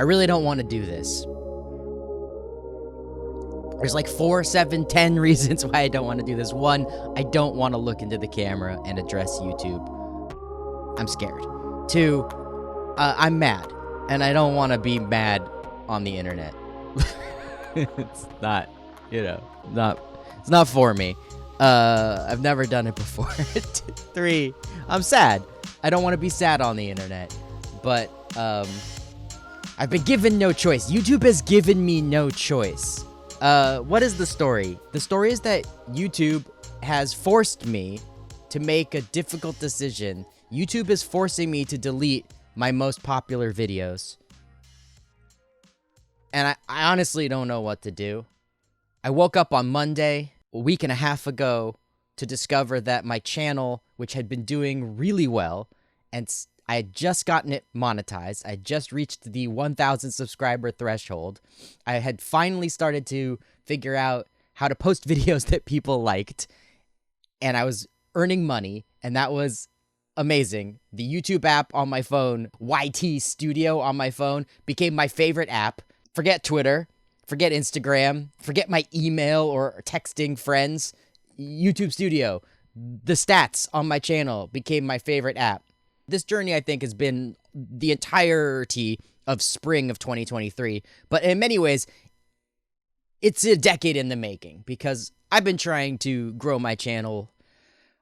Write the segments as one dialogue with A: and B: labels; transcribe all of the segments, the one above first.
A: I really don't want to do this. There's like 4, 7, 10 reasons why I don't want to do this. 1, I don't want to look into the camera and address YouTube. I'm scared. 2, I'm mad, and I don't want to be mad on the internet. It's not, it's not for me. I've never done it before. 3, I'm sad. I don't want to be sad on the internet, but I've been given no choice. YouTube has given me no choice. What is the story? The story is that YouTube has forced me to make a difficult decision. YouTube is forcing me to delete my most popular videos. And I honestly don't know what to do. I woke up on Monday, a week and a half ago, to discover that my channel, which had been doing really well, and I had just gotten it monetized. I had just reached the 1,000 subscriber threshold. I had finally started to figure out how to post videos that people liked, and I was earning money, and that was amazing. The YouTube app on my phone, YT Studio on my phone, became my favorite app. Forget Twitter, forget Instagram, forget my email or texting friends. YouTube Studio, the stats on my channel became my favorite app. This journey, I think, has been the entirety of spring of 2023. But in many ways, it's a decade in the making, because I've been trying to grow my channel,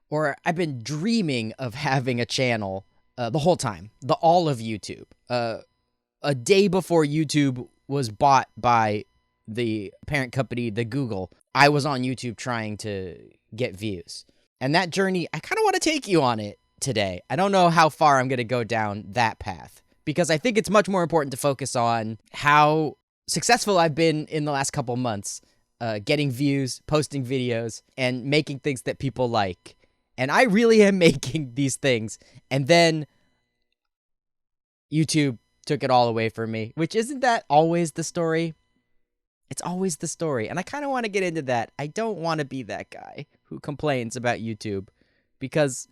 A: or I've been dreaming of having a channel the whole time, all of YouTube. A day before YouTube was bought by the parent company, the Google, I was on YouTube trying to get views. And that journey, I kind of want to take you on it today. I don't know how far I'm going to go down that path, because I think it's much more important to focus on how successful I've been in the last couple months, getting views, posting videos, and making things that people like. And I really am making these things. And then YouTube took it all away from me, which isn't that always the story? It's always the story. And I kind of want to get into that. I don't want to be that guy who complains about YouTube, because,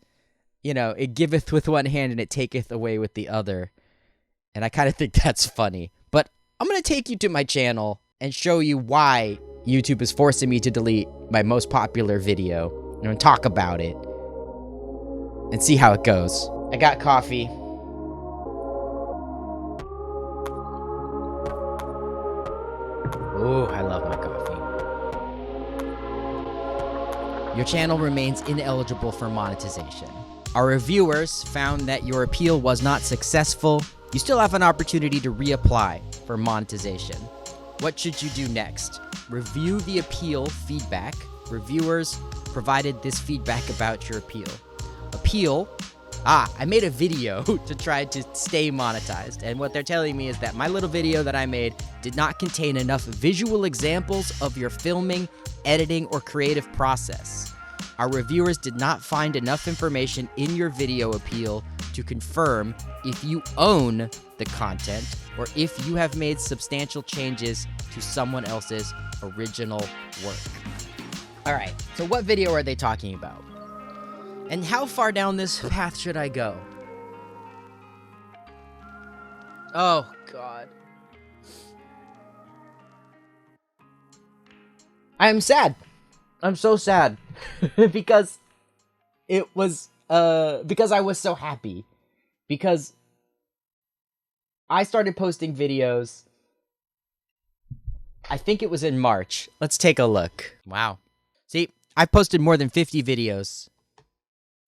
A: it giveth with one hand and it taketh away with the other. And I kind of think that's funny. But I'm going to take you to my channel and show you why YouTube is forcing me to delete my most popular video, and talk about it and see how it goes. I got coffee. Ooh, I love my coffee. Your channel remains ineligible for monetization. Our reviewers found that your appeal was not successful. You still have an opportunity to reapply for monetization. What should you do next? Review the appeal feedback. Reviewers provided this feedback about your appeal. I made a video to try to stay monetized, and what they're telling me is that my little video that I made did not contain enough visual examples of your filming, editing, or creative process. Our reviewers did not find enough information in your video appeal to confirm if you own the content or if you have made substantial changes to someone else's original work. All right, so what video are they talking about? And how far down this path should I go? Oh, God. I am sad. I'm so sad. because I was so happy. Because I started posting videos, I think it was in March. Let's take a look. Wow. See, I've posted more than 50 videos.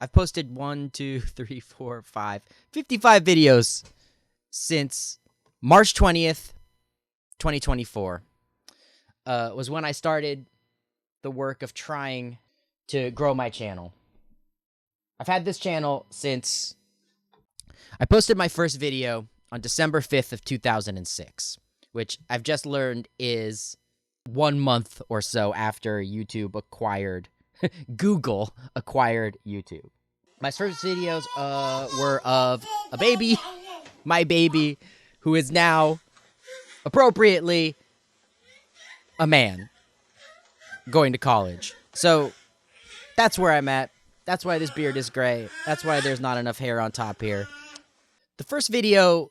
A: I've posted 55 videos since March 20th, 2024. Was when I started the work of trying to grow my channel. I've had this channel since I posted my first video on December 5th of 2006, which I've just learned is 1 month or so after Google acquired YouTube. My first videos were of a baby, my baby, who is now, appropriately, a man going to college. So that's where I'm at. That's why this beard is gray. That's why there's not enough hair on top here. The first video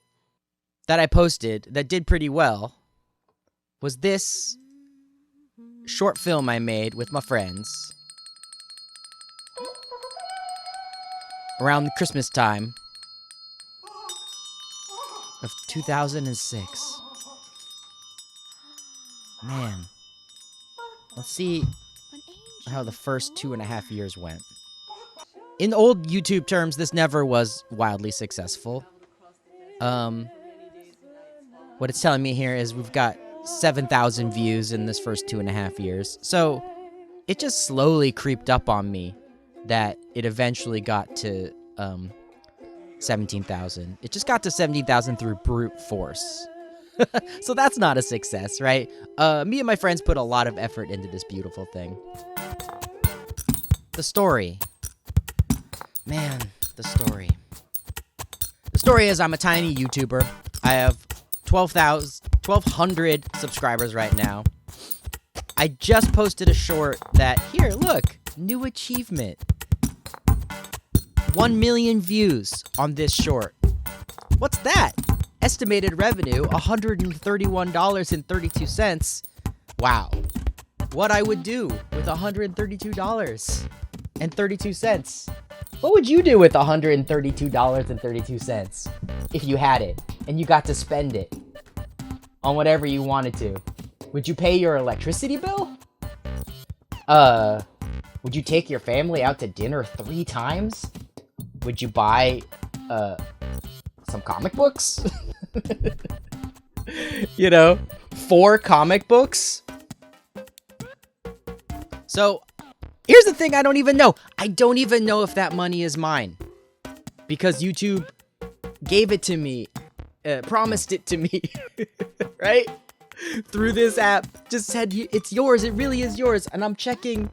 A: that I posted that did pretty well was this short film I made with my friends around Christmas time of 2006. Man, let's see how the first 2.5 years went. In old YouTube terms, this never was wildly successful. What it's telling me here is we've got 7,000 views in this first 2.5 years. So it just slowly creeped up on me that it eventually got to 17,000. It just got to 17,000 through brute force. So that's not a success, right? Me and my friends put a lot of effort into this beautiful thing. The story. Man, the story. The story is I'm a tiny YouTuber. I have 1,200 subscribers right now. I just posted a short that, here, look, new achievement. 1 million views on this short. What's that? Estimated revenue, $131.32. Wow. What I would do with $132.32. What would you do with $132.32 if you had it and you got to spend it on whatever you wanted to? Would you pay your electricity bill? Would you take your family out to dinner 3 times? Would you buy, some comic books? You know, 4 comic books? So, here's the thing I don't even know. I don't even know if that money is mine. Because YouTube gave it to me, promised it to me, right? Through this app, just said, it's yours, it really is yours. And I'm checking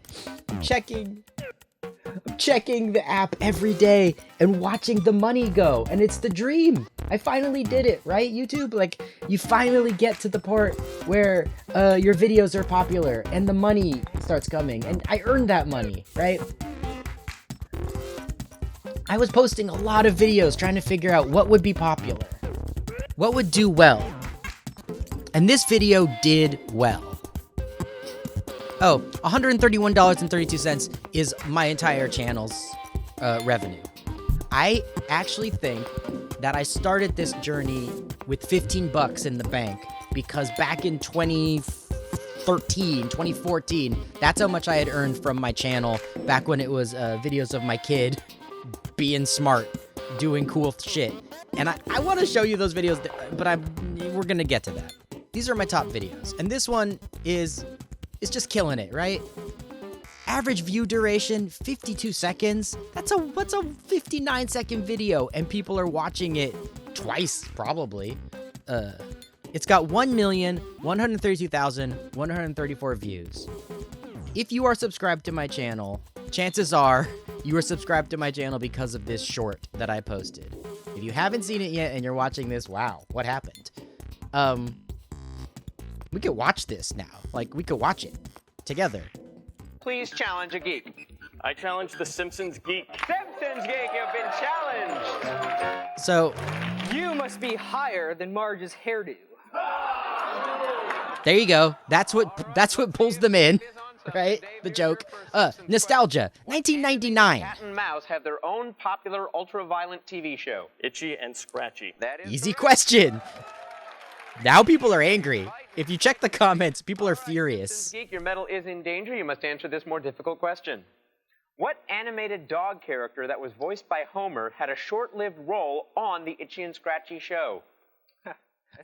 A: the app every day and watching the money go. And it's the dream. I finally did it, right, YouTube? Like, you finally get to the part where your videos are popular and the money starts coming. And I earned that money, right? I was posting a lot of videos trying to figure out what would be popular, what would do well. And this video did well. Oh, $131.32 is my entire channel's revenue. I actually think that I started this journey with 15 bucks in the bank because back in 2014, that's how much I had earned from my channel back when it was videos of my kid being smart, doing cool shit. And I want to show you those videos, but we're going to get to that. These are my top videos. And this one is just killing it, right? Average view duration, 52 seconds. That's a 59-second video, and people are watching it twice, probably. It's got 1,132,134 views. If you are subscribed to my channel, chances are you are subscribed to my channel because of this short that I posted. If you haven't seen it yet and you're watching this, wow, what happened? We could watch this now. Like, we could watch it together.
B: Please challenge a geek.
C: I challenge the Simpsons geek.
B: Simpsons geek, you've been challenged.
A: So,
D: You must be higher than Marge's hairdo.
A: there you go. That's what pulls them in, right? The joke. Nostalgia. 1999.
B: Cat and Mouse have their own popular ultra-violent TV show.
C: Itchy and Scratchy.
B: That is
A: Easy
B: correct.
A: question. Now people are angry. If you check the comments, people are
B: Simpsons
A: furious.
B: geek, your medal is in danger. You must answer this more difficult question. What animated dog character that was voiced by Homer had a short-lived role on the Itchy and Scratchy show?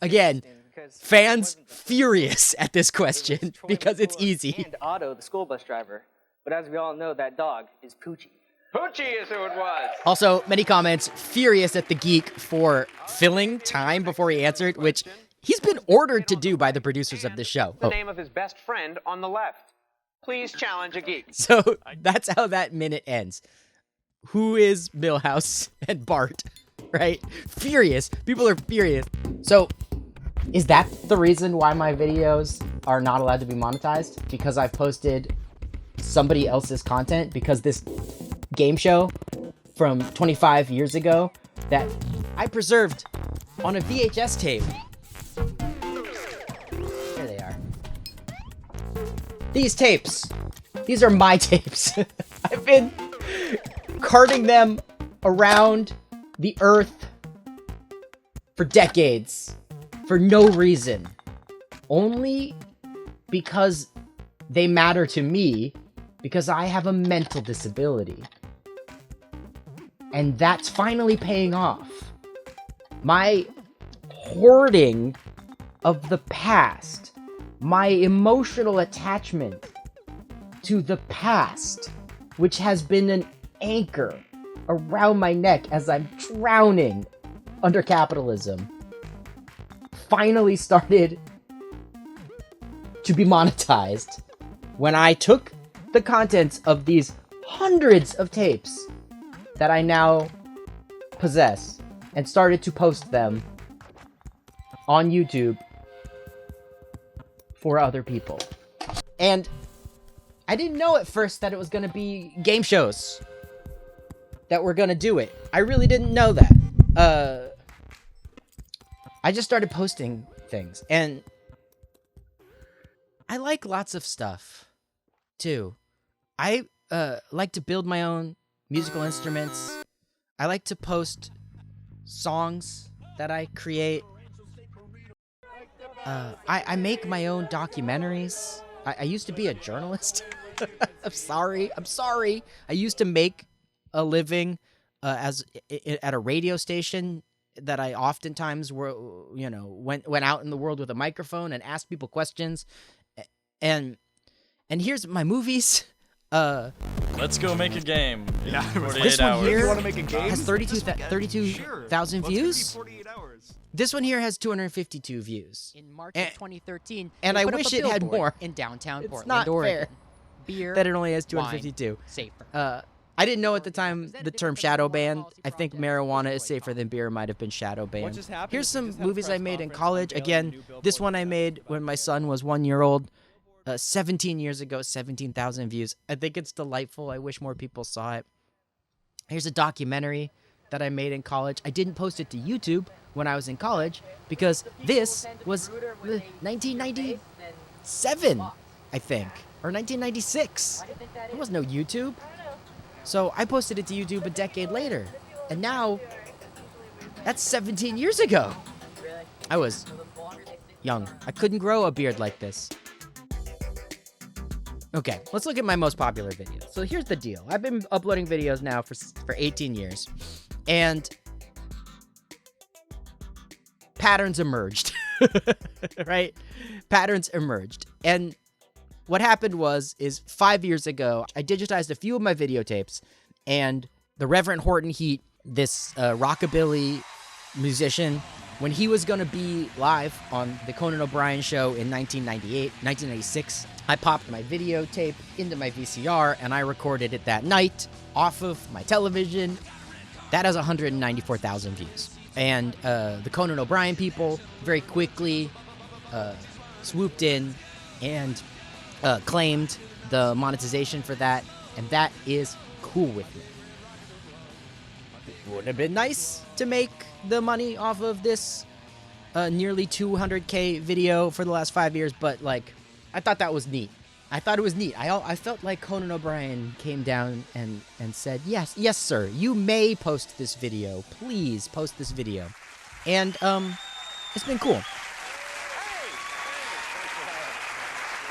A: Again, fans furious at this question because it's easy.
D: And Otto, the school bus driver. But as we all know, that dog is Poochie.
B: Poochie is who it was.
A: Also, many comments furious at the geek for filling time before he answered, which he's been ordered to do by the producers of this show.
B: The name of his best friend on the left. Please challenge a geek.
A: So that's how that minute ends. Who is Milhouse and Bart, right? Furious. People are furious. So is that the reason why my videos are not allowed to be monetized? Because I've posted somebody else's content? Because this game show from 25 years ago that I preserved on a VHS tape. There they are. These tapes. These are my tapes. I've been carting them around the earth for decades for no reason. Only because they matter to me, because I have a mental disability. And that's finally paying off. My hoarding of the past, my emotional attachment to the past, which has been an anchor around my neck as I'm drowning under capitalism, finally started to be monetized when I took the contents of these hundreds of tapes that I now possess and started to post them on YouTube for other people. And I didn't know at first that it was going to be game shows that were going to do it. I really didn't know that. I just started posting things, and I like lots of stuff too. I like to build my own musical instruments. I like to post songs that I create. I make my own documentaries. I used to be a journalist. I'm sorry. I used to make a living at a radio station that I oftentimes went out in the world with a microphone and asked people questions. And here's my movies.
E: Let's go make a game.
F: Yeah,
E: 48
A: This one
E: hours.
A: here
F: You wanna make a game?
A: has 32,000 views.
F: 48 hours.
A: This one here has 252 views.
G: In March
A: And-
G: of 2013,
A: and
G: they
A: I
G: put up
A: wish
G: a
A: it had
G: billboard
A: more.
G: in downtown
A: It's
G: Portland,
A: not
G: Oregon.
A: fair
G: Beer,
A: that it only has
G: wine,
A: 252.
G: safer.
A: I didn't know at the time the term shadow banned. I think marijuana is safer than beer might have been shadow banned.
F: just happened
A: Here's
F: is we
A: some
F: just had a
A: movies I
F: press
A: made in
F: conference
A: college.
F: unveiling
A: Again,
F: the new
A: this
F: billboard
A: one I made when my son was 1 year old. 17 years ago, 17,000 views. I think it's delightful. I wish more people saw it. Here's a documentary that I made in college. I didn't post it to YouTube when I was in college because this was 1997, I think, or 1996. There was no YouTube. So I posted it to YouTube a decade later. And now, that's 17 years ago. I was young. I couldn't grow a beard like this. Okay, let's look at my most popular videos. So here's the deal. I've been uploading videos now for 18 years. And patterns emerged. Right? Patterns emerged. And what happened is 5 years ago, I digitized a few of my videotapes, and the Reverend Horton Heat, this rockabilly musician, when he was going to be live on the Conan O'Brien show in 1996, I popped my videotape into my VCR, and I recorded it that night off of my television. That has 194,000 views. And the Conan O'Brien people very quickly swooped in and claimed the monetization for that, and that is cool with me. It would have been nice to make the money off of this nearly 200K video for the last 5 years, but like, I thought that was neat. I thought it was neat. I felt like Conan O'Brien came down and said, yes, sir, you may post this video. Please post this video. And it's been cool.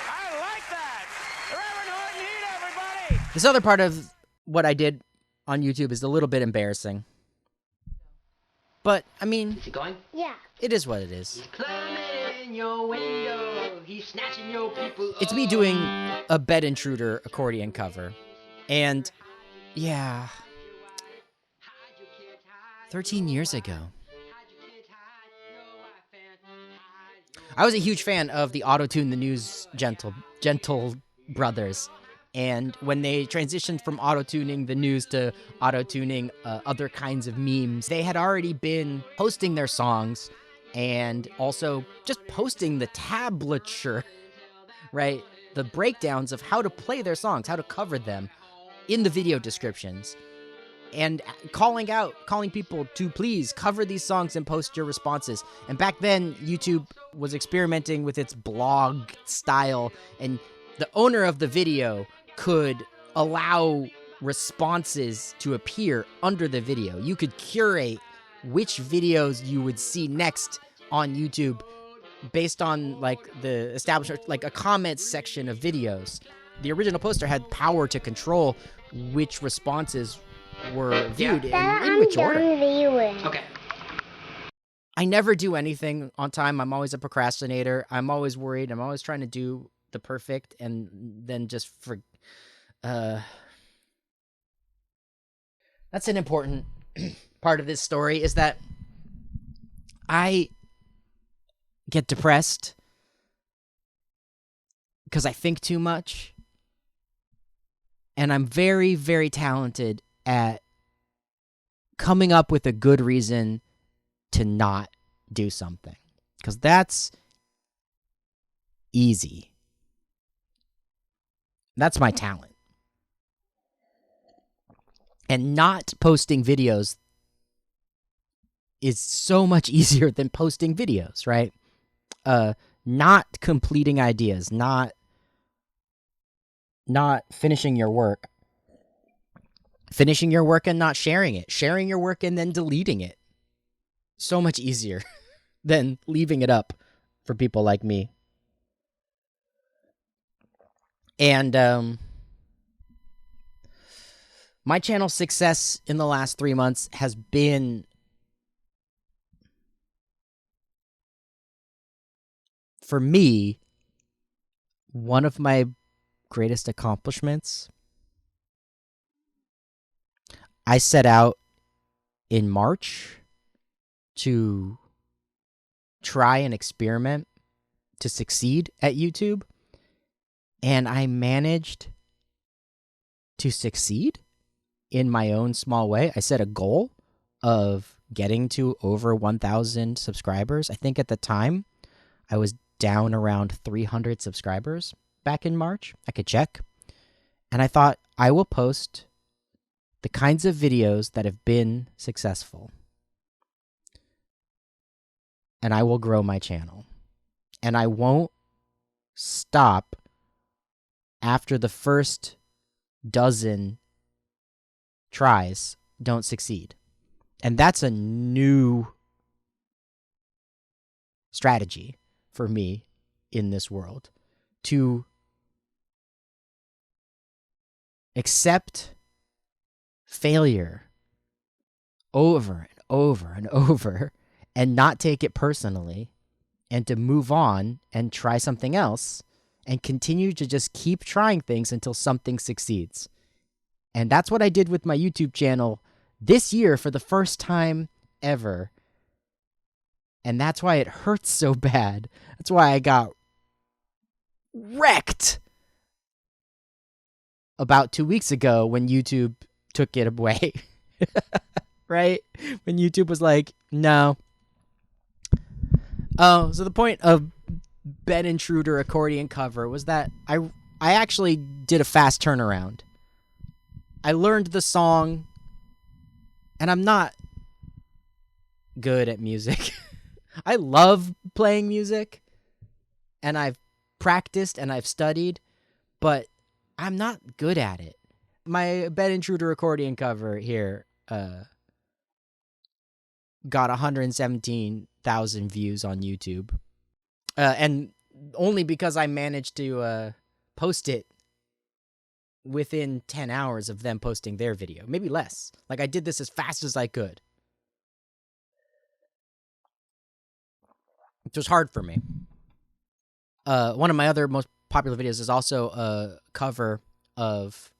B: I like that! Reverend Horton Heat, everybody!
A: This other part of what I did on YouTube is a little bit embarrassing. But, I mean,
H: Is it going?
I: Yeah.
A: it is what it is.
H: Climbing in your window, he's snatching your people.
A: It's me doing a Bed Intruder accordion cover. And, yeah, 13 years ago. I was a huge fan of the Auto-Tune the News Gentle Brothers. And when they transitioned from auto-tuning the news to auto-tuning other kinds of memes, they had already been posting their songs and also just posting the tablature, right? The breakdowns of how to play their songs, how to cover them in the video descriptions. and calling people to please cover these songs and post your responses. And back then, YouTube was experimenting with its blog style, and the owner of the video could allow responses to appear under the video. You could curate which videos you would see next on YouTube based on like the establishment, like a comments section of videos. The original poster had power to control which responses were viewed in which order.
H: Okay.
A: I never do anything on time. I'm always a procrastinator. I'm always worried. I'm always trying to do the perfect and then just that's an important part of this story, is that I get depressed because I think too much. And I'm very, very talented at coming up with a good reason to not do something, because that's easy. That's my talent. And not posting videos is so much easier than posting videos, right? Not completing ideas, not finishing your work. Finishing your work and not sharing it. Sharing your work and then deleting it. So much easier than leaving it up for people like me. And my channel's success in the last 3 months has been for me one of my greatest accomplishments. I set out in March to try and experiment to succeed at YouTube, and I managed to succeed in my own small way. I set a goal of getting to over 1,000 subscribers. I think at the time I was down around 300 subscribers back in March. I could check. And I thought, I will post the kinds of videos that have been successful. And I will grow my channel. And I won't stop after the first dozen tries don't succeed. And that's a new strategy for me in this world, to accept failure over and over and over and not take it personally, and to move on and try something else and continue to just keep trying things until something succeeds. And that's what I did with my YouTube channel this year for the first time ever. And that's why it hurts so bad. That's why I got wrecked about 2 weeks ago when YouTube took it away. Right? When YouTube was like, no. Oh, so the point of Ben Intruder accordion cover was that I actually did a fast turnaround. I learned the song, and I'm not good at music. I love playing music, and I've practiced and I've studied, but I'm not good at it. My Ben Intruder accordion cover here got 117,000 views on YouTube. And only because I managed to post it within 10 hours of them posting their video. Maybe less. Like, I did this as fast as I could. It was hard for me. One of my other most popular videos is also a cover of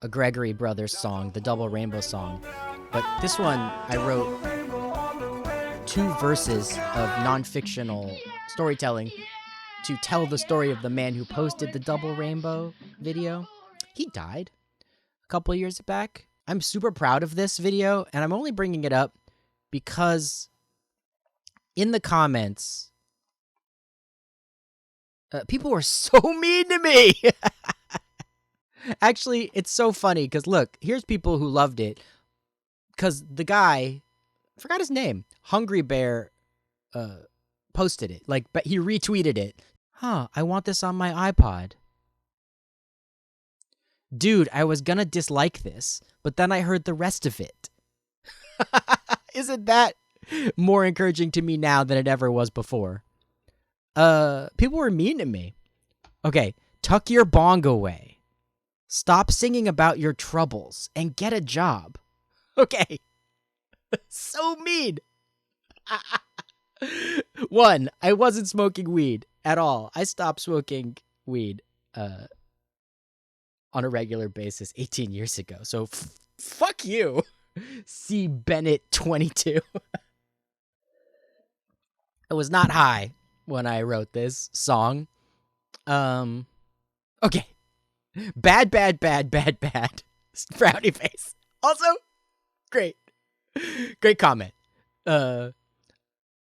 A: a Gregory Brothers song, the Double Rainbow song. But this one, I wrote 2 verses of non-fictional storytelling to tell the story of the man who posted the Double Rainbow video. He died a couple of years back. I'm super proud of this video, and I'm only bringing it up because in the comments, people were so mean to me. Actually, it's so funny because look, here's people who loved it. Because the guy, I forgot his name, Hungry Bear, posted it. Like, but he retweeted it. Huh, I want this on my iPod. Dude, I was gonna dislike this, but then I heard the rest of it. Isn't that more encouraging to me now than it ever was before? People were mean to me. Okay, tuck your bong away. Stop singing about your troubles and get a job. Okay. So mean. 1, I wasn't smoking weed at all. I stopped smoking weed on a regular basis 18 years ago. So fuck you. C. Bennett 22. I was not high when I wrote this song. Okay. Bad. Frowny face. Also, great comment.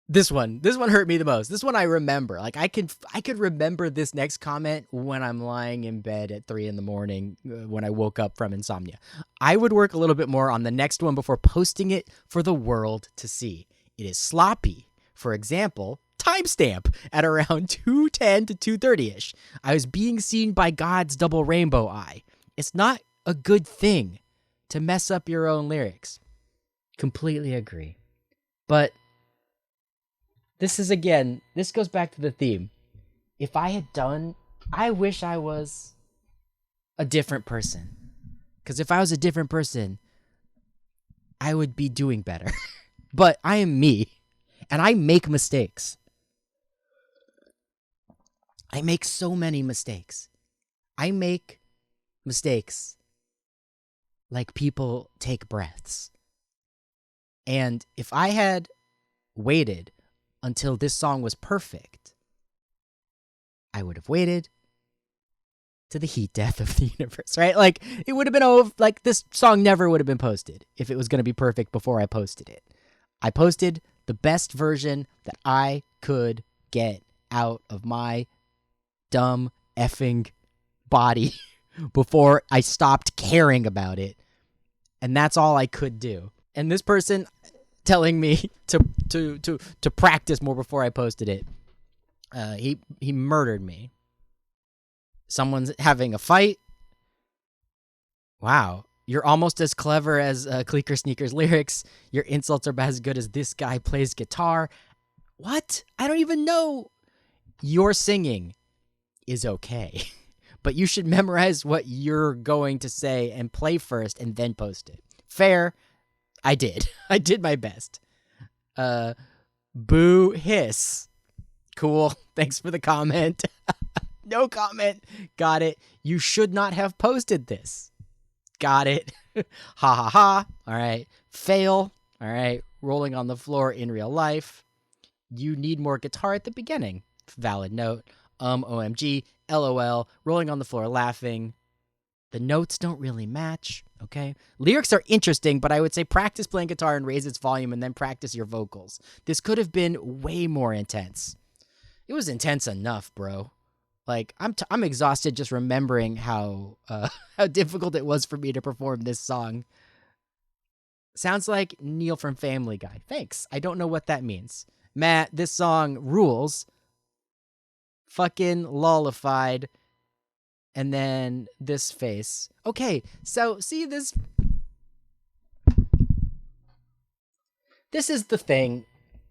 A: This one hurt me the most. This one I remember. Like I could remember this next comment when I'm lying in bed at 3 a.m. When I woke up from insomnia. I would work a little bit more on the next one before posting it for the world to see. It is sloppy. For example, timestamp at around 2:10 to 2:30ish. I was being seen by God's double rainbow eye. It's not a good thing to mess up your own lyrics. Completely agree. But this goes back to the theme. If I had done, I wish I was a different person. Because if I was a different person, I would be doing better. But I am me, and I make mistakes. I make so many mistakes. I make mistakes like people take breaths. And if I had waited until this song was perfect, I would have waited to the heat death of the universe, right? Like, it would have been over. Like, this song never would have been posted if it was going to be perfect before I posted it. I posted the best version that I could get out of my dumb effing body before I stopped caring about it. And that's all I could do. And this person telling me to practice more before I posted it, he murdered me. Someone's having a fight. Wow. You're almost as clever as Cleeker Sneaker's lyrics. Your insults are as good as this guy plays guitar. What? I don't even know. Your singing is okay. But you should memorize what you're going to say and play first and then post it. Fair. I did. I did my best. Boo hiss. Cool. Thanks for the comment. No comment. Got it. You should not have posted this. Got it. Ha ha ha. All right. Fail. All right. Rolling on the floor in real life. You need more guitar at the beginning. Valid note. OMG. LOL. Rolling on the floor laughing. The notes don't really match. Okay. Lyrics are interesting, but I would say practice playing guitar and raise its volume and then practice your vocals. This could have been way more intense. It was intense enough, bro. Like, I'm exhausted just remembering how difficult it was for me to perform this song. Sounds like Neil from Family Guy. Thanks. I don't know what that means. Matt, this song rules. Fucking lollified. And then this face. Okay, so see this. This is the thing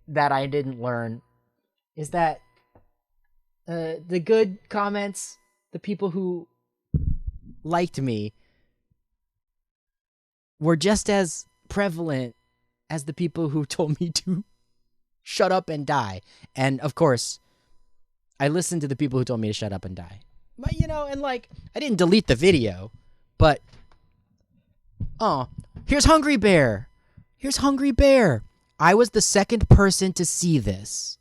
A: that I didn't learn. Is that the good comments, the people who liked me, were just as prevalent as the people who told me to shut up and die. And of course, I listened to the people who told me to shut up and die. But, you know, and like, I didn't delete the video, but, oh, here's Hungry Bear. Here's Hungry Bear. I was the second person to see this.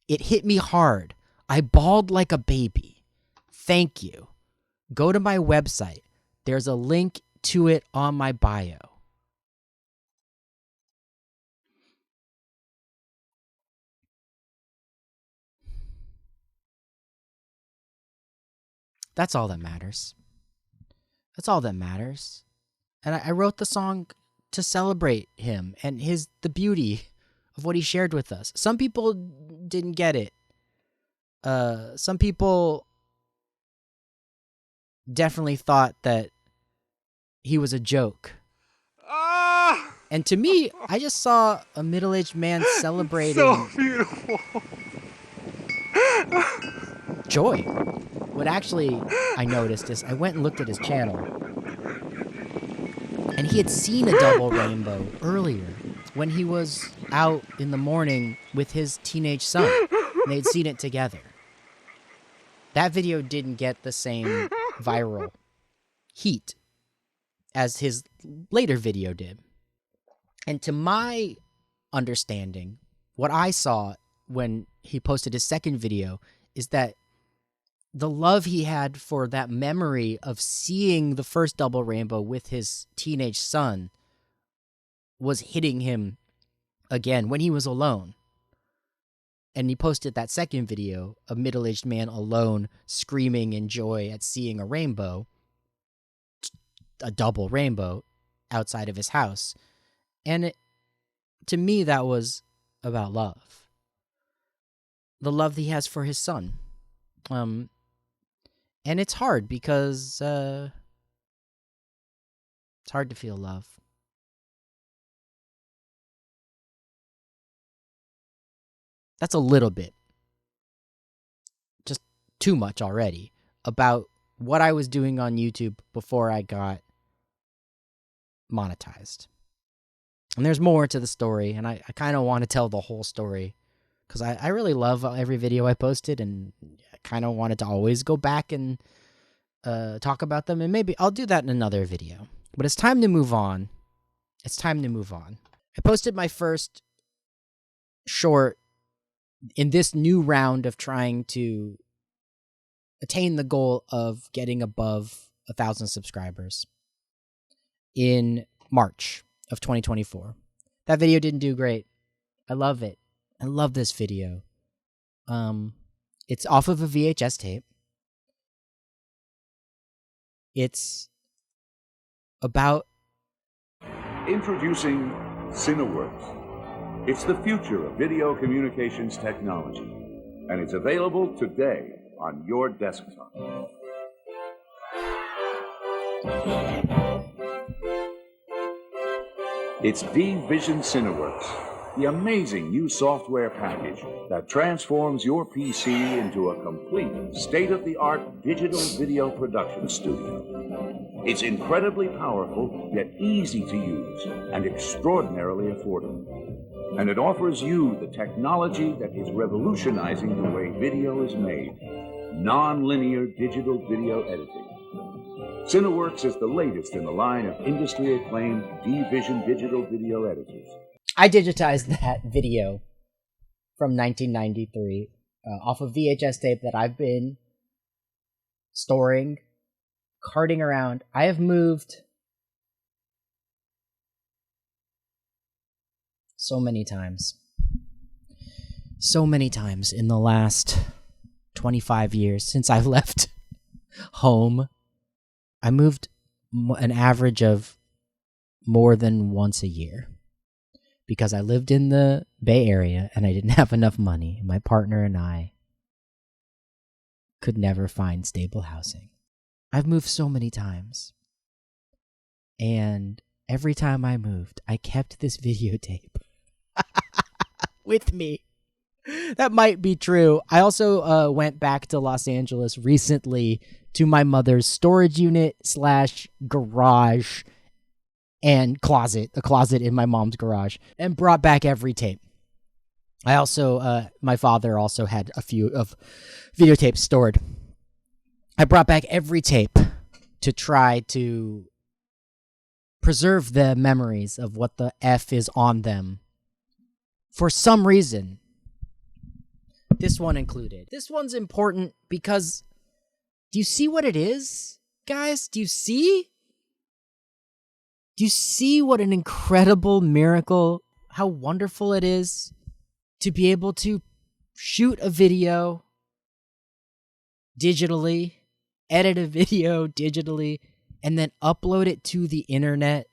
A: It hit me hard. I bawled like a baby. Thank you. Go to my website. There's a link to it on my bio. That's all that matters. That's all that matters. And I wrote the song to celebrate him and the beauty of what he shared with us. Some people didn't get it. Some people definitely thought that he was a joke. And to me, I just saw a middle-aged man celebrating
F: So beautiful.
A: joy. What actually I noticed is I went and looked at his channel, and he had seen a double rainbow earlier when he was out in the morning with his teenage son, and they'd seen it together. That video didn't get the same viral heat as his later video did. And to my understanding, what I saw when he posted his second video is that the love he had for that memory of seeing the first double rainbow with his teenage son was hitting him again when he was alone. And he posted that second video, a middle-aged man alone screaming in joy at seeing a rainbow, a double rainbow, outside of his house. And to me, that was about love. The love he has for his son. And it's hard because it's hard to feel love. That's a little bit, just too much already, about what I was doing on YouTube before I got monetized. And there's more to the story, and I kind of want to tell the whole story because I really love every video I posted, and I kind of wanted to always go back and talk about them, and maybe I'll do that in another video. But it's time to move on. It's time to move on. I posted my first short in this new round of trying to attain the goal of getting above 1,000 subscribers in March of 2024. That video didn't do great. I love it. I love this video. It's off of a VHS tape. It's about...
I: Introducing Cineworks. It's the future of video communications technology, and it's available today on your desktop. It's D-Vision Cineworks, the amazing new software package that transforms your PC into a complete state-of-the-art digital video production studio. It's incredibly powerful, yet easy to use, and extraordinarily affordable. And it offers you the technology that is revolutionizing the way video is made, non-linear digital video editing. Cineworks is the latest in the line of industry-acclaimed D-Vision digital video editors.
A: I digitized that video from 1993 off of VHS tape that I've been storing, carting around. I have moved so many times in the last 25 years since I've left home. I moved an average of more than once a year because I lived in the Bay Area and I didn't have enough money. My partner and I could never find stable housing. I've moved so many times. And every time I moved, I kept this videotape with me. That might be true. I also went back to Los Angeles recently to my mother's storage unit / garage and closet, a closet in my mom's garage, and brought back every tape. I also, my father also had a few of videotapes stored. I brought back every tape to try to preserve the memories of what the F is on them. For some reason, this one included. This one's important because, do you see what it is, guys? Do you see? Do you see what an incredible miracle, how wonderful it is to be able to shoot a video digitally, edit a video digitally, and then upload it to the internet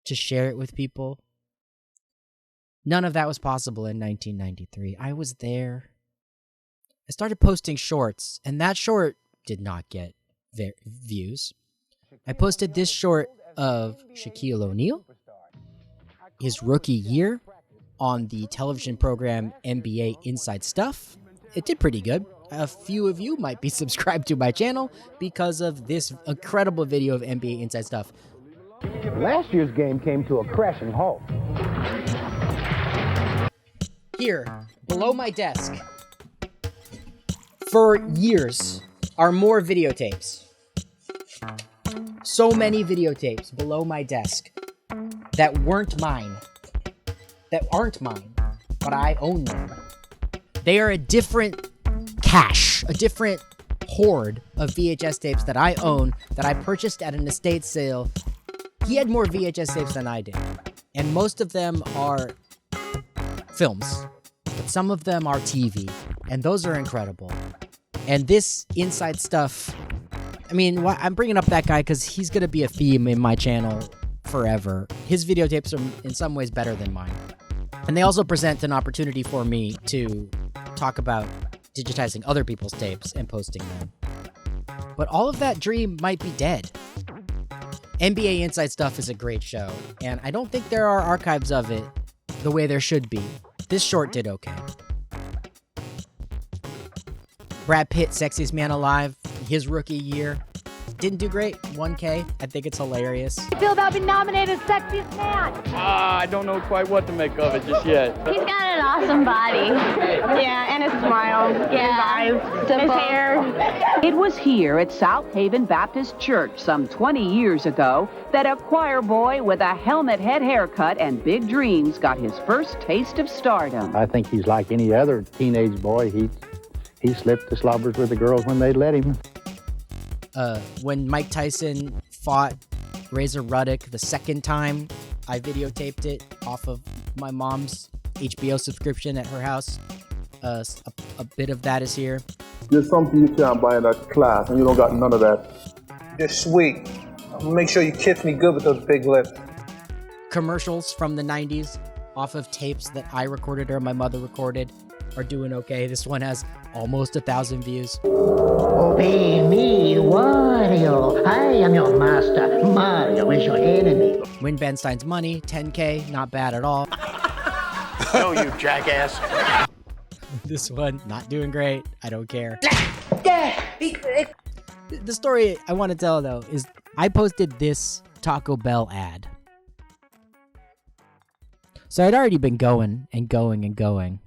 A: to share it with people. None of that was possible in 1993. I was there. I started posting shorts, and that short did not get views. I posted this short of Shaquille O'Neal, his rookie year, on the television program NBA Inside Stuff. It did pretty good. A few of you might be subscribed to my channel because of this incredible video of NBA Inside Stuff.
F: Last year's game came to a crashing halt.
A: Here, below my desk, for years, are more videotapes. So many videotapes below my desk that weren't mine. That aren't mine, but I own them. They are a different cache, a different hoard of VHS tapes that I own, that I purchased at an estate sale. He had more VHS tapes than I did, and most of them are films, but some of them are TV, and those are incredible. And this Inside Stuff, I mean, I'm bringing up that guy because he's going to be a theme in my channel forever. His videotapes are in some ways better than mine. And they also present an opportunity for me to talk about digitizing other people's tapes and posting them. But all of that dream might be dead. NBA Inside Stuff is a great show, and I don't think there are archives of it the way there should be. This short did okay. Brad Pitt, Sexiest Man Alive, his rookie year. Didn't do great, 1K. I think it's hilarious.
J: How do you feel about being nominated Sexiest Man?
E: I don't know quite what to make of it just yet.
J: He's got an awesome body.
K: Yeah, and his smile,
J: Yeah.
K: his eyes, his hair.
L: It was here at South Haven Baptist Church some 20 years ago that a choir boy with a helmet head haircut and big dreams got his first taste of stardom.
F: I think he's like any other teenage boy. He slipped the slobbers with the girls when they let him.
A: When Mike Tyson fought Razor Ruddock the second time, I videotaped it off of my mom's HBO subscription at her house. A bit of that is here.
M: There's something you can't buy in that class, and you don't got none of that.
N: You're sweet. Make sure you kiss me good with those big lips.
A: Commercials from the 90s off of tapes that I recorded or my mother recorded are doing okay. This one has almost 1,000 views.
H: Obey me, Wario. I am your master. Mario is your enemy.
A: Win Ben Stein's Money, 10K, not bad at all.
F: No, you jackass.
A: This one, not doing great. I don't care. The story I want to tell, though, is I posted this Taco Bell ad. So I'd already been going and going and going.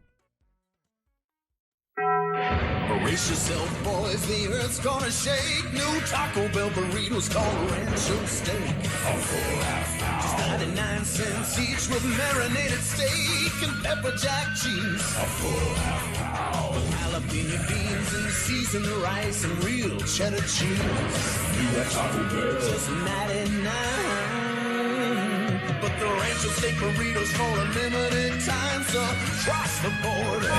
O: Brace yourself, boys, the earth's gonna shake. New Taco Bell burritos called Rancho Steak. A full half-pound. Just 99 cents each with marinated steak and pepper jack cheese. A full half-pound. With jalapeno beans and seasoned rice and real cheddar cheese. New at Taco Bell. Just 99. But the Rancho Steak burritos for a limited time, so cross the border.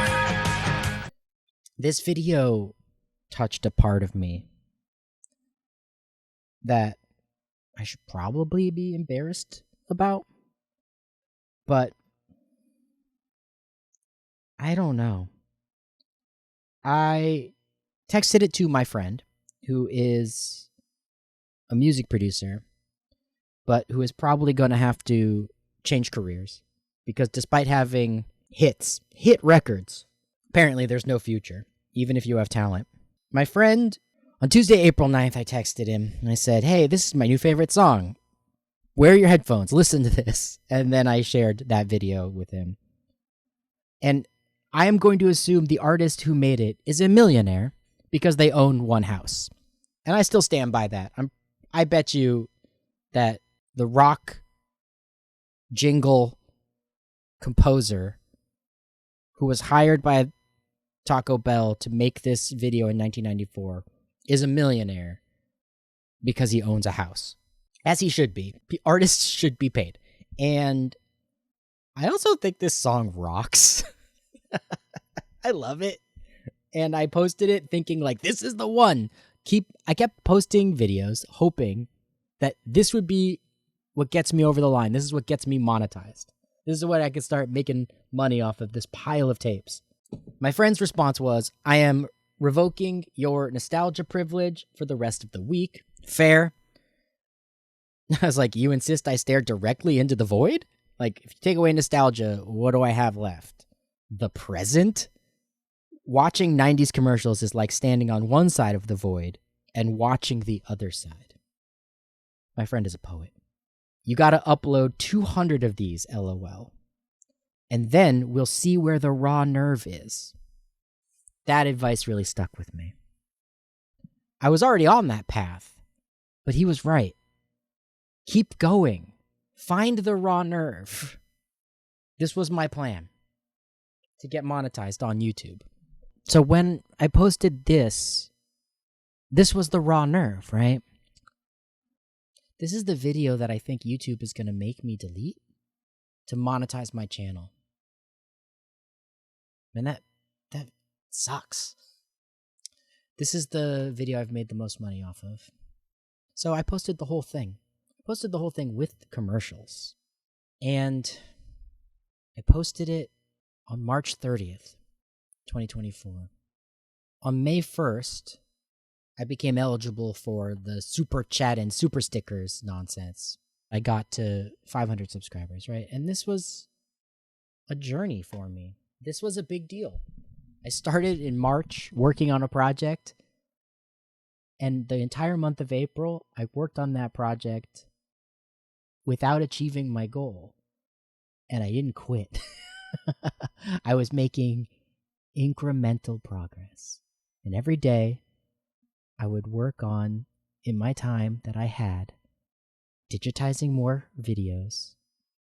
A: This video touched a part of me that I should probably be embarrassed about, but I don't know. I texted it to my friend, who is a music producer, but who is probably going to have to change careers, because despite having hit records, apparently there's no future, even if you have talent. My friend, on Tuesday, April 9th, I texted him, and I said, hey, this is my new favorite song. Wear your headphones, listen to this. And then I shared that video with him. And I am going to assume the artist who made it is a millionaire because they own one house. And I still stand by that. I bet you that the rock jingle composer who was hired by Taco Bell to make this video in 1994 is a millionaire because he owns a house. As he should be. Artists should be paid. And I also think this song rocks. I love it. And I posted it thinking like, this is the one. I kept posting videos hoping
P: that this would be what gets me over the line. This is what gets me monetized. This is what I could start making money off of this pile of tapes. My friend's response was, I am revoking your nostalgia privilege for the rest of the week. Fair. I was like, you insist I stare directly into the void? Like, if you take away nostalgia, what do I have left? The present? Watching 90s commercials is like standing on one side of the void and watching the other side. My friend is a poet. You gotta upload 200 of these, LOL. And then we'll see where the raw nerve is. That advice really stuck with me. I was already on that path, but he was right. Keep going. Find the raw nerve. This was my plan to get monetized on YouTube. So when I posted this was the raw nerve, right? This is the video that I think YouTube is going to make me delete to monetize my channel. Man, that sucks. This is the video I've made the most money off of. So I posted the whole thing. I posted the whole thing with commercials. And I posted it on March 30th, 2024. On May 1st, I became eligible for the super chat and super stickers nonsense. I got to 500 subscribers, right? And this was a journey for me. This was a big deal. I started in March working on a project, and the entire month of April, I worked on that project without achieving my goal. And I didn't quit. I was making incremental progress. And every day, I would work on, in my time that I had, digitizing more videos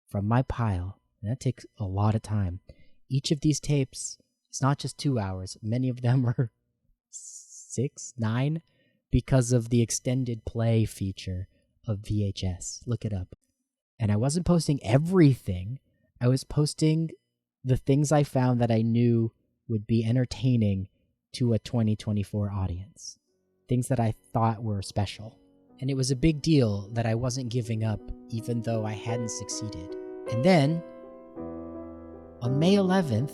P: from my pile. And that takes a lot of time. Each of these tapes, it's not just 2 hours. Many of them are 6, 9, because of the extended play feature of VHS. Look it up. And I wasn't posting everything. I was posting the things I found that I knew would be entertaining to a 2024 audience. Things that I thought were special. And it was a big deal that I wasn't giving up even though I hadn't succeeded. And then, on May 11th,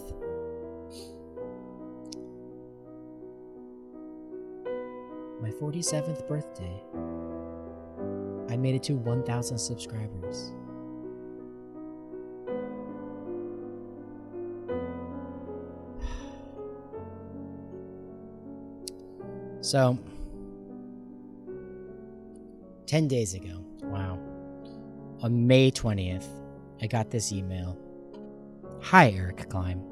P: my 47th birthday, I made it to 1,000 subscribers. So, 10 days ago, wow, on May 20th, I got this email. Hi, Eric Klein.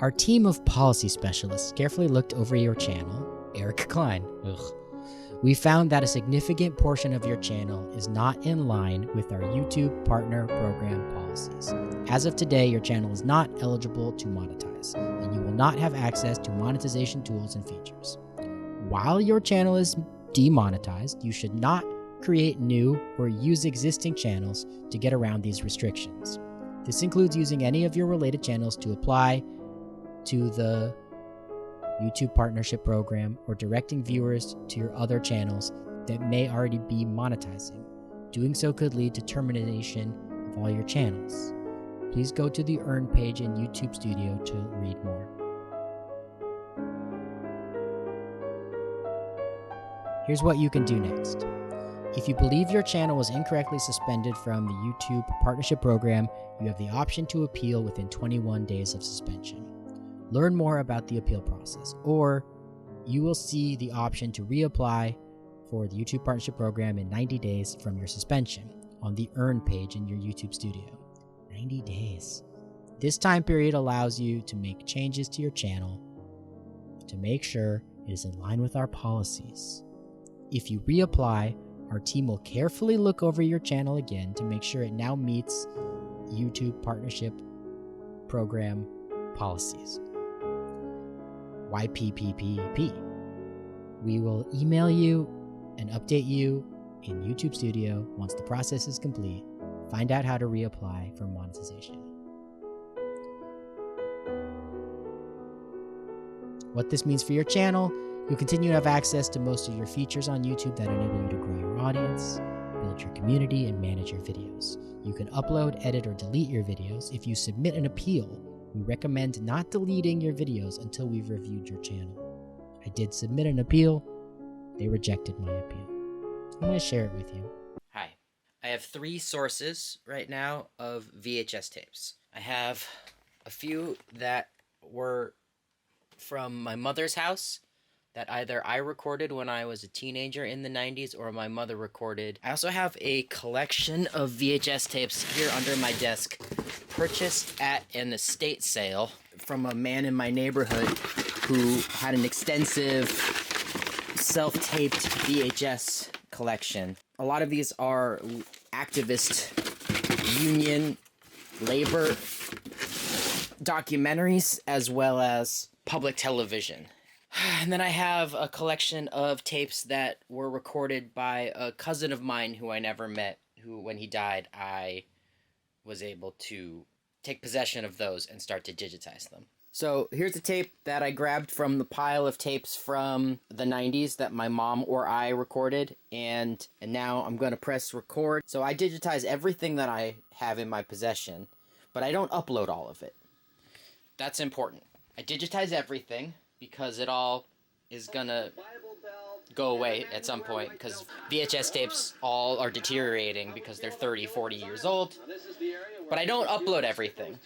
P: Our team of policy specialists carefully looked over your channel, Eric Klein. Ugh. We found that a significant portion of your channel is not in line with our YouTube Partner Program policies. As of today, your channel is not eligible to monetize, and you will not have access to monetization tools and features. While your channel is demonetized, you should not create new or use existing channels to get around these restrictions. This includes using any of your related channels to apply to the YouTube Partnership Program or directing viewers to your other channels that may already be monetizing. Doing so could lead to termination of all your channels. Please go to the Earn page in YouTube Studio to read more. Here's what you can do next. If you believe your channel was incorrectly suspended from the YouTube Partnership Program, you have the option to appeal within 21 days of suspension. Learn more about the appeal process, or you will see the option to reapply for the YouTube Partnership Program in 90 days from your suspension on the Earn page in your YouTube Studio. 90 days. This time period allows you to make changes to your channel to make sure it is in line with our policies. If you reapply, our team will carefully look over your channel again to make sure it now meets YouTube Partnership Program policies. YPPPP. We will email you and update you in YouTube Studio once the process is complete. Find out how to reapply for monetization. What this means for your channel: you'll continue to have access to most of your features on YouTube that enable you to grow your audience. build your community, and manage your videos. You can upload, edit, or delete your videos. If you submit an appeal, we recommend not deleting your videos until we've reviewed your channel. I did submit an appeal. They rejected my appeal. I'm going to share it with you.
A: Hi. I have 3 sources right now of VHS tapes. I have a few that were from my mother's house that either I recorded when I was a teenager in the 90s or my mother recorded. I also have a collection of VHS tapes here under my desk, purchased at an estate sale from a man in my neighborhood who had an extensive self-taped VHS collection. A lot of these are activist union labor documentaries as well as public television. And then I have a collection of tapes that were recorded by a cousin of mine who I never met, who, when he died, I was able to take possession of those and start to digitize them. So here's a tape that I grabbed from the pile of tapes from the 90s that my mom or I recorded, and now I'm going to press record. So I digitize everything that I have in my possession, but I don't upload all of it. That's important. I digitize everything because it all is gonna go away at some point, because VHS tapes all are deteriorating because they're 30, 40 years old. But I don't upload everything.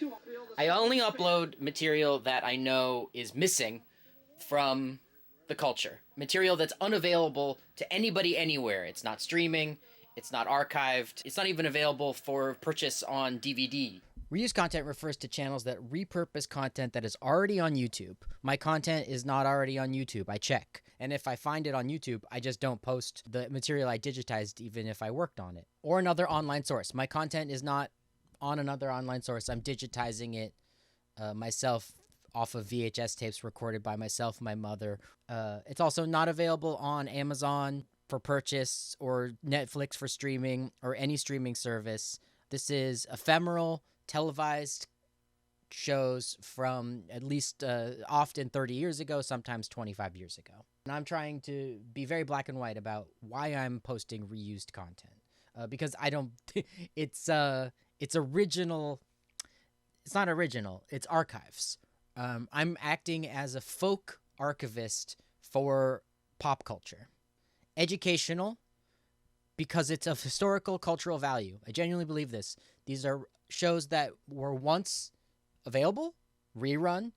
A: I only upload material that I know is missing from the culture. Material that's unavailable to anybody anywhere. It's not streaming, it's not archived, it's not even available for purchase on DVD. Reused content refers to channels that repurpose content that is already on YouTube. My content is not already on YouTube, I check. And if I find it on YouTube, I just don't post the material I digitized even if I worked on it. Or another online source. My content is not on another online source. I'm digitizing it myself off of VHS tapes recorded by myself and my mother. It's also not available on Amazon for purchase or Netflix for streaming or any streaming service. This is ephemeral, televised shows from at least often 30 years ago, sometimes 25 years ago. And I'm trying to be very black and white about why I'm posting reused content. Because I don't, it's original, it's not original, it's archives. I'm acting as a folk archivist for pop culture. Educational, because it's of historical cultural value. I genuinely believe this. These are shows that were once available, rerun.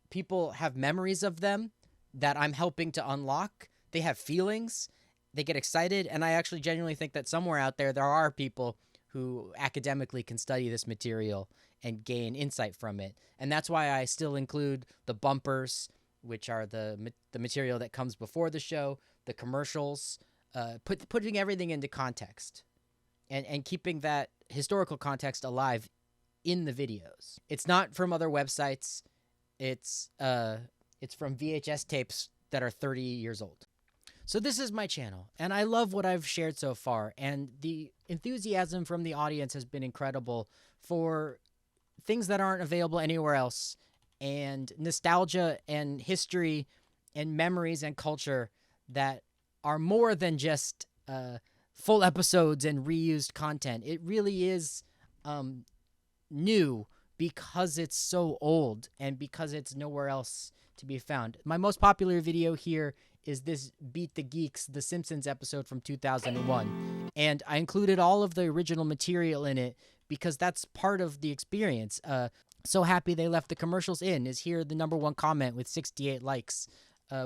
A: People have memories of them that I'm helping to unlock. They have feelings. They get excited. And I actually genuinely think that somewhere out there are people who academically can study this material and gain insight from it. And that's why I still include the bumpers, which are the material that comes before the show, the commercials, putting everything into context and keeping that historical context alive in the videos. It's not from other websites. It's from VHS tapes that are 30 years old. So this is my channel, and I love what I've shared so far, and the enthusiasm from the audience has been incredible for things that aren't available anywhere else, and nostalgia and history and memories and culture that are more than just full episodes and reused content. It really is new because it's so old and because it's nowhere else to be found. My most popular video here is this Beat the Geeks, The Simpsons episode from 2001. And I included all of the original material in it because that's part of the experience. So happy they left the commercials in is here the #1 comment with 68 likes.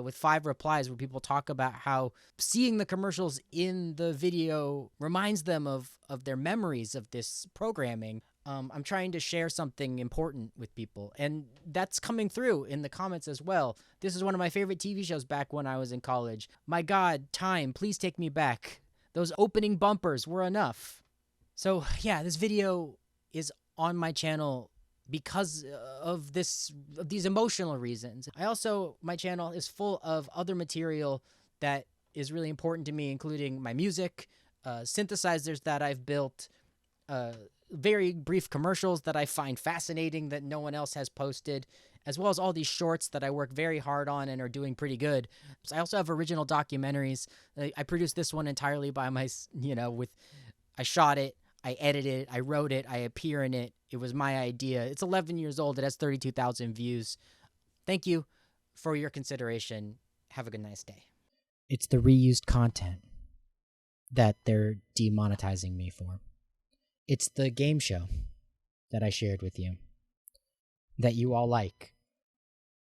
A: With 5 replies where people talk about how seeing the commercials in the video reminds them of their memories of this programming. I'm trying to share something important with people, and that's coming through in the comments as well. This is one of my favorite TV shows back when I was in college. My God, time, please take me back. Those opening bumpers were enough. So yeah, this video is on my channel because of these emotional reasons. My channel is full of other material that is really important to me, including my music, synthesizers that I've built, very brief commercials that I find fascinating that no one else has posted,
P: as well as all these shorts that I work very hard on and are doing pretty good. So I also have original documentaries. I produced this one entirely by I shot it, I edited it, I wrote it, I appear in it. It was my idea. It's 11 years old. It has 32,000 views. Thank you for your consideration. Have a good nice day. It's the reused content that they're demonetizing me for. It's the game show that I shared with you that you all like.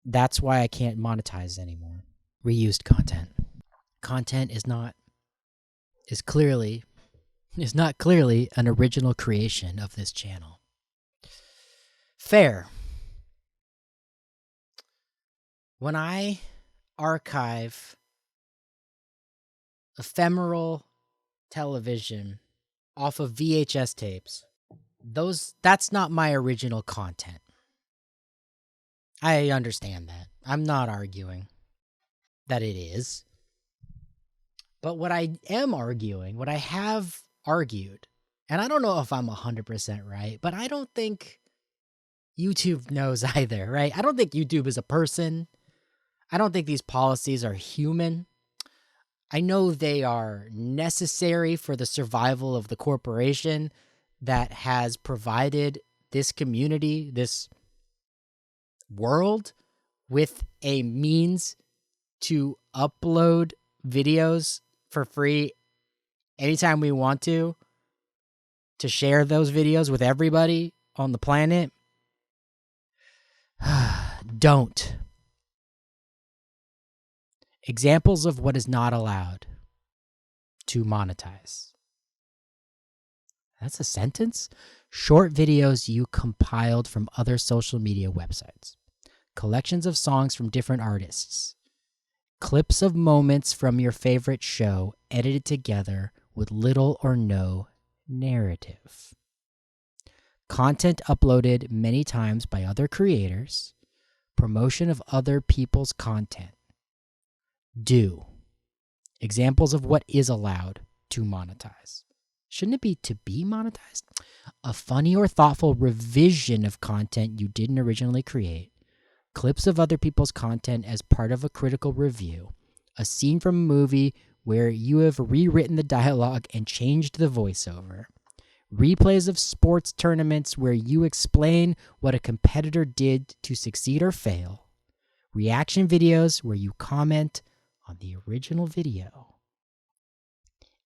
P: That's why I can't monetize anymore. Reused content. Content is not clearly an original creation of this channel. Fair. When I archive ephemeral television off of VHS tapes, that's not my original content. I understand that. I'm not arguing that it is. But what I am arguing, what I have argued, and I don't know if I'm 100% right, but I don't think YouTube knows either, right? I don't think YouTube is a person. I don't think these policies are human. I know they are necessary for the survival of the corporation that has provided this community, this world, with a means to upload videos for free anytime we want to share those videos with everybody on the planet. Don't. Examples of what is not allowed to monetize. That's a sentence? Short videos you compiled from other social media websites. Collections of songs from different artists. Clips of moments from your favorite show edited together with little or no narrative. Content uploaded many times by other creators. Promotion of other people's content. Do. Examples of what is allowed to monetize. Shouldn't it be to be monetized? A funny or thoughtful revision of content you didn't originally create. Clips of other people's content as part of a critical review. A scene from a movie where you have rewritten the dialogue and changed the voiceover. Replays of sports tournaments where you explain what a competitor did to succeed or fail. Reaction videos where you comment on the original video.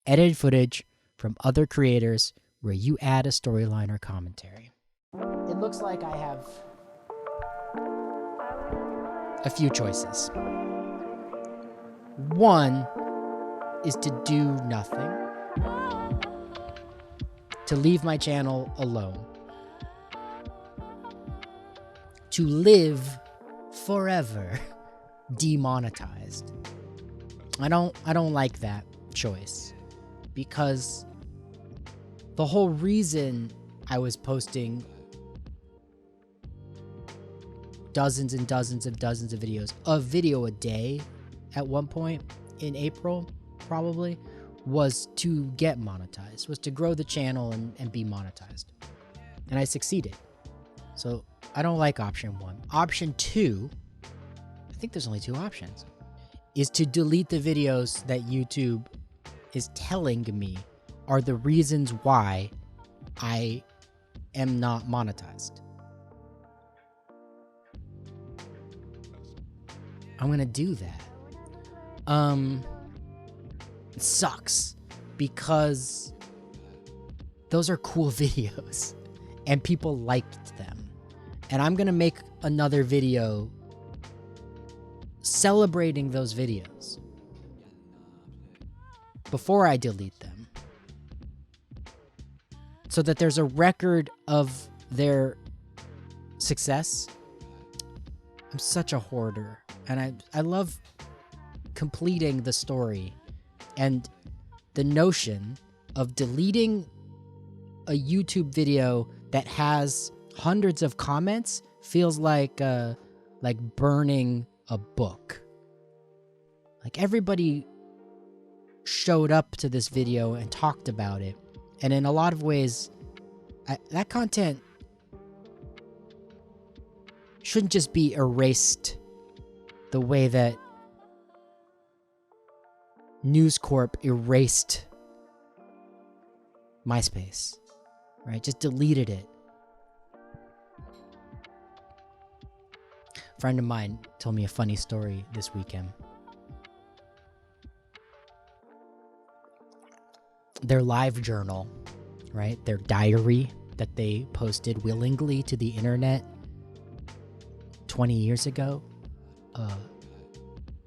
P: Edited footage from other creators where you add a storyline or commentary. It looks like I have a few choices. One is to do nothing, to leave my channel alone, to live forever demonetized. I don't like that choice, because the whole reason I was posting dozens and dozens of videos, a video a day at one point in April probably, was to get monetized, was to grow the channel and be monetized. And I succeeded. So I don't like option one. Option two, I think there's only two options, is to delete the videos that YouTube is telling me are the reasons why I am not monetized. I'm going to do that. It sucks because those are cool videos and people liked them. And I'm going to make another video celebrating those videos before I delete them, so that there's a record of their success. I'm such a hoarder, and I love completing the story, and the notion of deleting a YouTube video that has hundreds of comments feels like burning a book. Like, everybody showed up to this video and talked about it, and in a lot of ways that content shouldn't just be erased the way that News Corp erased MySpace, right? Just deleted it. A friend of mine told me a funny story this weekend. Their live journal, right? Their diary that they posted willingly to the internet 20 years ago,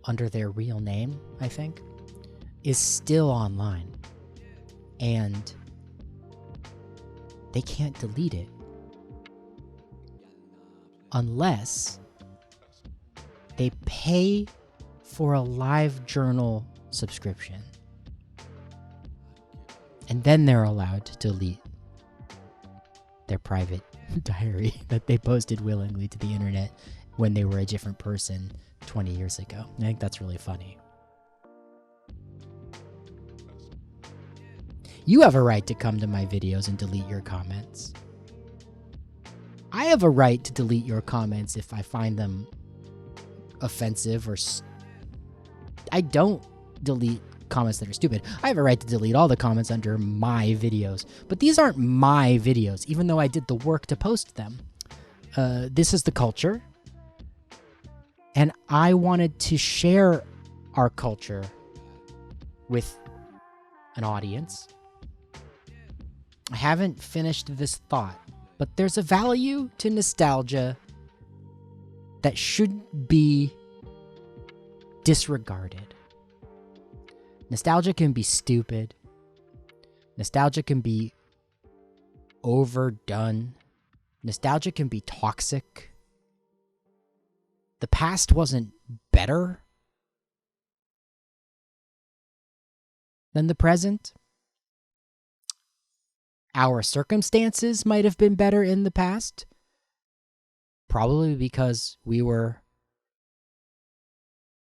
P: under their real name, I think, is still online. And they can't delete it unless they pay for a live journal subscription. And then they're allowed to delete their private diary that they posted willingly to the internet when they were a different person 20 years ago. I think that's really funny. You have a right to come to my videos and delete your comments. I have a right to delete your comments if I find them offensive or... I don't delete comments that are stupid. I have a right to delete all the comments under my videos. But these aren't my videos, even though I did the work to post them. This is the culture. And I wanted to share our culture with an audience. I haven't finished this thought, but there's a value to nostalgia that should be disregarded. Nostalgia can be stupid. Nostalgia can be overdone. Nostalgia can be toxic. The past wasn't better than the present. Our circumstances might have been better in the past, probably because we were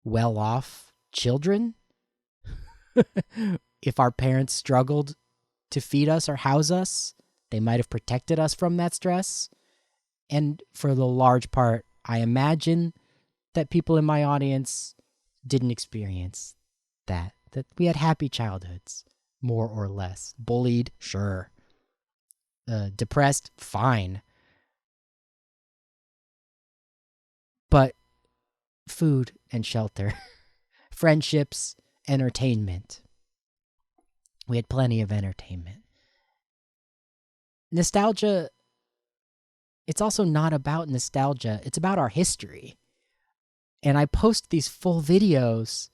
P: well-off children. If our parents struggled to feed us or house us, they might have protected us from that stress. And for the large part, I imagine that people in my audience didn't experience that we had happy childhoods, more or less. Bullied, sure. Depressed, fine. But food and shelter, friendships, entertainment. We had plenty of entertainment. Nostalgia, it's also not about nostalgia. It's about our history. And I post these full videos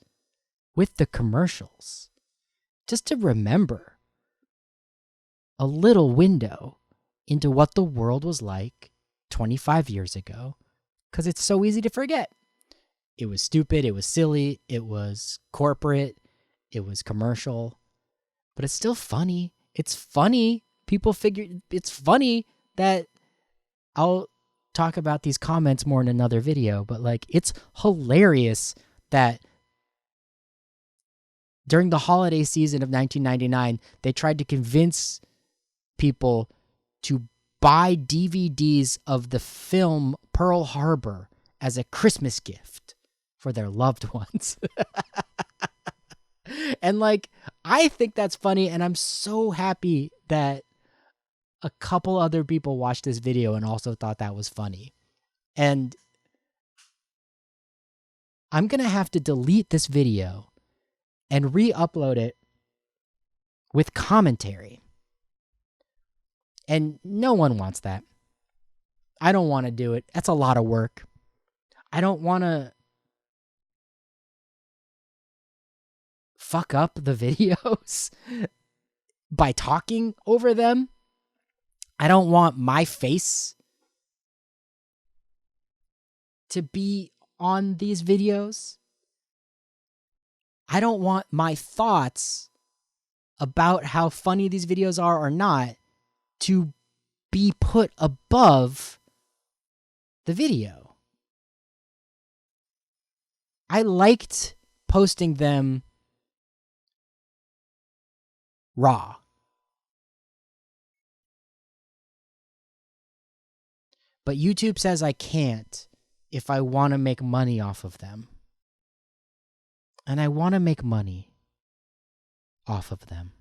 P: with the commercials just to remember a little window into what the world was like 25 years ago, because it's so easy to forget. It was stupid, it was silly, it was corporate, it was commercial, but it's still funny. It's funny. People figure it's funny that I'll talk about these comments more in another video, but like it's hilarious that during the holiday season of 1999, they tried to convince people to buy DVDs of the film Pearl Harbor as a Christmas gift for their loved ones. And like, I think that's funny, and I'm so happy that a couple other people watched this video and also thought that was funny. And I'm going to have to delete this video and re-upload it with commentary. And no one wants that. I don't want to do it. That's a lot of work. I don't want to fuck up the videos by talking over them. I don't want my face to be on these videos. I don't want my thoughts about how funny these videos are or not to be put above the video. I liked posting them raw. But YouTube says I can't if I want to make money off of them. And I want to make money off of them.